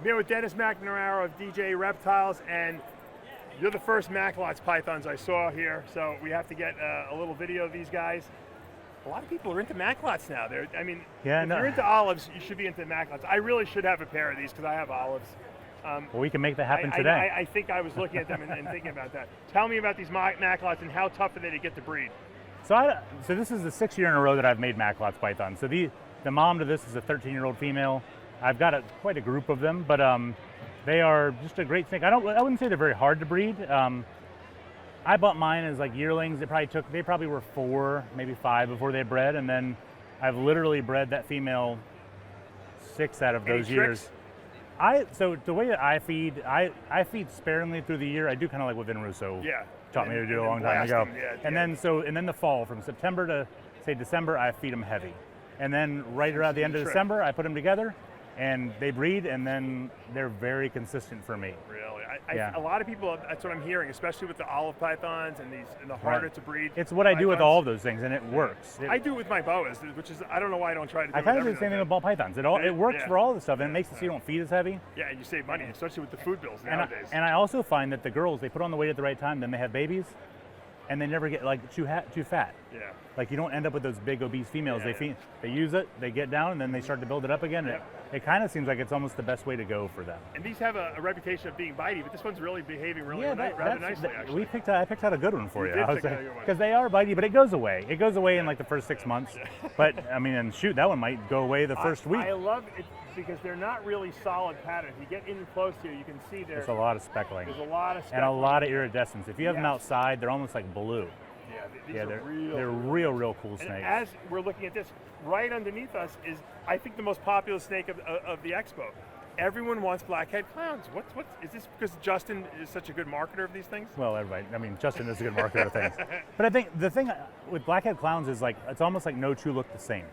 here with Dennis McNamara of DJ Reptiles, and you're the first Macklots pythons I saw here, so we have to get a little video of these guys. A lot of people are into Macklots now. If you're into olives, you should be into Macklots. I really should have a pair of these because I have olives. Well, we can make that happen today. I think I was looking at them and thinking about that. Tell me about these Macklots and how tough are they to get to breed? So this is the 6th year in a row that I've made Macklots pythons. So the mom to this is a 13-year-old female. I've got quite a group of them, but they are just a great snake. I wouldn't say they're very hard to breed. I bought mine as like yearlings. They probably were 4, maybe 5 before they bred, and then I've literally bred that female 6 out of those years. So the way that I feed sparingly through the year. I do kind of like what Vin Russo taught me to do a long time ago. And then the fall, from September to say December, I feed them heavy. And then right around the end of December, I put them together, and they breed, and then they're very consistent for me. Really? A lot of people, that's what I'm hearing, especially with the olive pythons and the harder to breed. It's what I do with all of those things, and it works. I do it with my boas, which is, I don't know why I don't try to do it. I kind of do the same thing with ball pythons. It works for all the stuff, and it makes it so you don't feed as heavy. Yeah, and you save money, especially with the food bills nowadays. And I also find that the girls, they put on the weight at the right time, then they have babies, and they never get like too fat. Yeah. Like you don't end up with those big obese females. They use it, they get down, and then they start to build it up again. Yeah. It kind of seems like it's almost the best way to go for them. And these have a reputation of being bitey, but this one's really behaving rather nicely, actually. I picked out a good one for you. Because they are bitey, but it goes away. It goes away in like the first 6 months. But I mean, and shoot, that one might go away the first week. I love it because they're not really solid patterns. You get in close here, you can see there's a lot of speckling. There's a lot of speckling. And a lot of iridescence. If you have them outside, they're almost like blue. They're real cool snakes. And as we're looking at this, right underneath us is, I think, the most popular snake of the expo. Everyone wants blackhead clowns. Is this because Justin is such a good marketer of these things? Well, everybody. I mean, Justin is a good marketer of things. But I think the thing with blackhead clowns is like it's almost like no two look the same.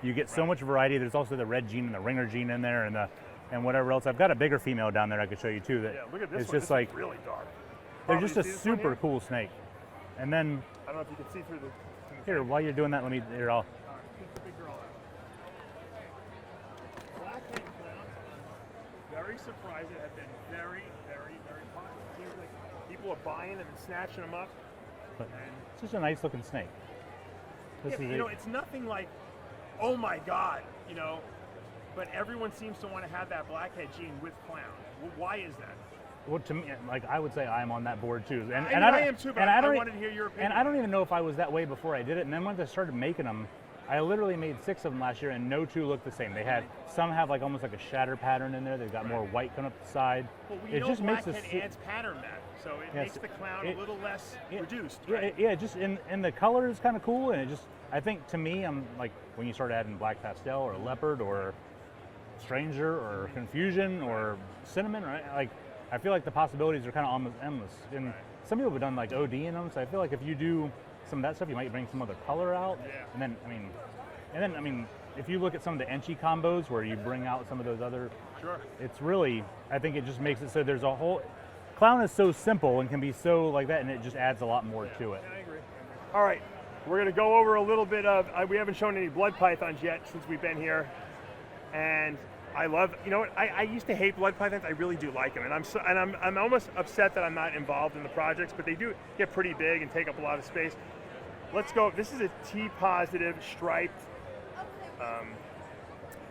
You get so much variety. There's also the red gene and the ringer gene in there, and whatever else. I've got a bigger female down there I could show you too. Look at this it's one. Just like really dark. They're just a super cool snake. And then I don't know if you can see through the. Here, while you're doing that, let me. Here, I'll. Blackhead clowns, very surprised. It have been very, very, very popular. It seems like people are buying them and snatching them up. But it's just a nice looking snake. It's nothing like, oh my God, but everyone seems to want to have that blackhead gene with clown. Well, why is that? Well, to me, like I would say, I'm on that board too. And I am too, but I wanted to hear your opinion. And I don't even know if I was that way before I did it. And then once I started making them, I literally made 6 of them last year, and no two look the same. Some have like almost like a shatter pattern in there. They've got more white coming up the side. Well, it just makes blackhead adds pattern that, so it makes the clown a little less reduced. Right? Yeah, just and the color is kind of cool, and I think to me, I'm like when you start adding black pastel or leopard or stranger or confusion or cinnamon, right? Like. I feel like the possibilities are kind of almost endless. And some people have done like OD in them, so I feel like if you do some of that stuff, you might bring some other color out. Yeah. And then if you look at some of the Enchi combos where you bring out some of those other, it's really, I think it just makes it so there's a whole, clown is so simple and can be so like that, and it just adds a lot more to it. Yeah, I agree. All right, we're going to go over a little bit of, we haven't shown any blood pythons yet since we've been here, and I love, I used to hate blood pythons. I really do like them, and I'm almost upset that I'm not involved in the projects, but they do get pretty big and take up a lot of space. Let's go. This is a T-positive striped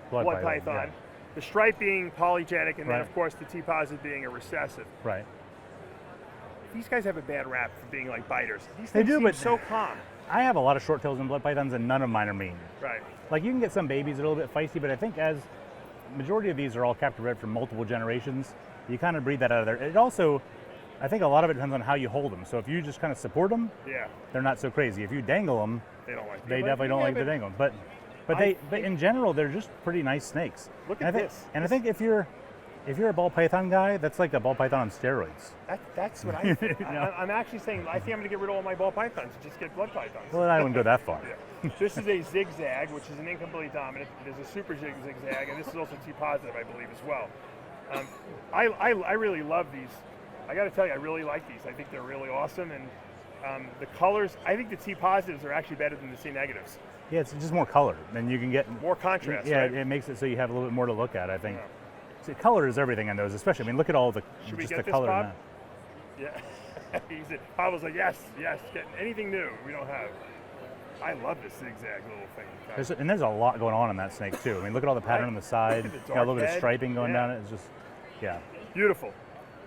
blood python. Yeah. The stripe being polygenic, and then of course the T-positive being a recessive. Right. These guys have a bad rap for being like biters. These things seem so calm. I have a lot of short tails and blood pythons, and none of mine are mean. Right. Like you can get some babies that are a little bit feisty, but I think majority of these are all captive bred for multiple generations. You kind of breed that out of there. It also, I think a lot of it depends on how you hold them. So if you just kind of support them, they're not so crazy. If you dangle them, they definitely don't like to dangle them. But in general, they're just pretty nice snakes. Look at this. And I think if you're a ball python guy, that's like a ball python on steroids. That's what I think. I'm actually saying I think I'm going to get rid of all my ball pythons and just get blood pythons. Well, I wouldn't go that far. This is a zigzag, which is an incomplete dominant. There's a super zigzag, and this is also T-positive, I believe, as well. I really love these. I got to tell you, I really like these. I think they're really awesome, and the colors. I think the T-positives are actually better than the C-negatives. Yeah, it's just more color, and you can get more contrast. Yeah, right? It makes it so you have a little bit more to look at, I think. See, color is everything in those, especially. I mean, look at all the Should we just get the this, color Bob? in that. Yeah. Bob was like, yes, get anything new we don't have. I love this zigzag little thing. There's a lot going on in that snake too. I mean, look at all the pattern on the side. The Got a little bit of dark striping going head. down it. It's just, yeah. Beautiful.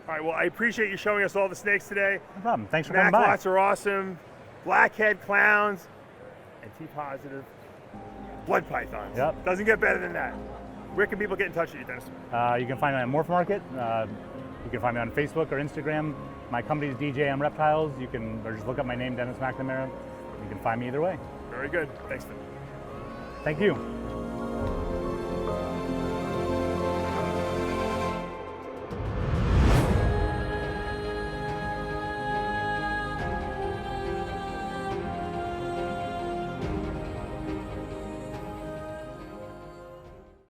All right, well, I appreciate you showing us all the snakes today. No problem. Thanks for coming by. Macklots are awesome. Blackhead clowns and T-positive blood pythons. Yep. Doesn't get better than that. Where can people get in touch with you, Dennis? You can find me on Morph Market. You can find me on Facebook or Instagram. My company's DJM Reptiles. You can or just look up my name, Dennis McNamara. You can find me either way. Very good. Thanks, Tim. Thank you.